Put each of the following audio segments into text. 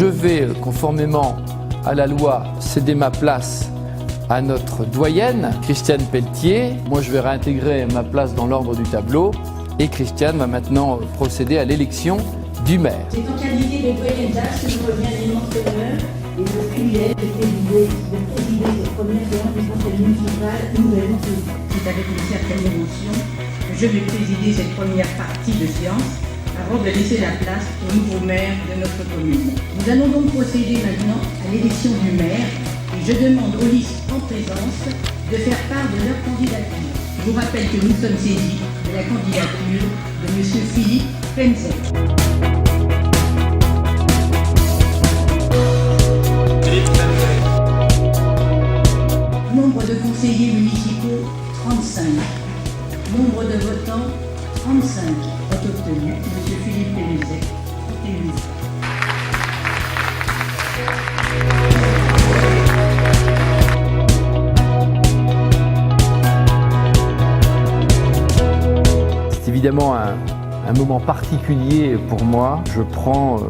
Je vais, conformément à la loi, céder ma place à notre doyenne, Christiane Pelletier. Moi, je vais réintégrer ma place dans l'ordre du tableau et Christiane va maintenant procéder à l'élection du maire. C'est en qualité de doyenne d'âge que je reviens à l'immense honneur et le privilège de présider cette première séance du conseil municipal nouvellement saisi. C'est avec une certaine émotion que je vais présider cette première partie de séance avant de laisser la place au nouveau maire de notre commune. Nous allons donc procéder maintenant à l'élection du maire et je demande aux listes en présence de faire part de leur candidature. Je vous rappelle que nous sommes saisis de la candidature de M. Philippe Penzet. Nombre de conseillers municipaux, 35. Nombre de votants, 35. Vote obtenu, M. Philippe Penzet, élu. C'est évidemment un moment particulier pour moi. Je prends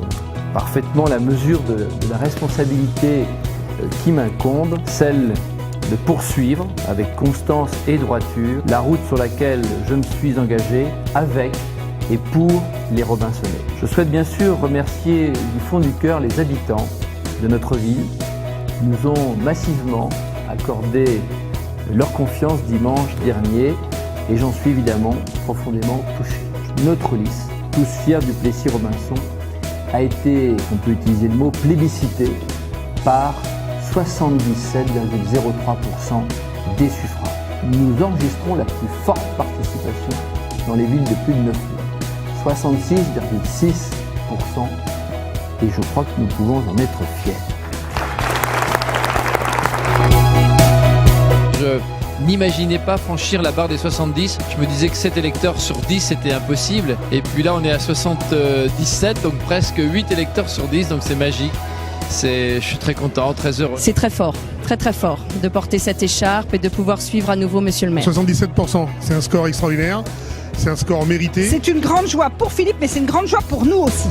parfaitement la mesure de la responsabilité qui m'incombe, celle de poursuivre avec constance et droiture la route sur laquelle je me suis engagé avec et pour les Robinsonnais. Je souhaite bien sûr remercier du fond du cœur les habitants de notre ville qui nous ont massivement accordé leur confiance dimanche dernier et j'en suis évidemment profondément touché. Notre liste, tous fiers du Plessis-Robinson, a été, on peut utiliser le mot, plébiscitée par 77,03% des suffrages. Nous enregistrons la plus forte participation dans les villes de plus de 9 000, 66,6%, et je crois que nous pouvons en être fiers. Je n'imaginais pas franchir la barre des 70. Je me disais que 7 électeurs sur 10 c'était impossible. Et puis là on est à 77, donc presque 8 électeurs sur 10, donc c'est magique. Je suis très content, très heureux. C'est très fort de porter cette écharpe et de pouvoir suivre à nouveau monsieur le maire. 77%, c'est un score extraordinaire, c'est un score mérité. C'est une grande joie pour Philippe, mais c'est une grande joie pour nous aussi.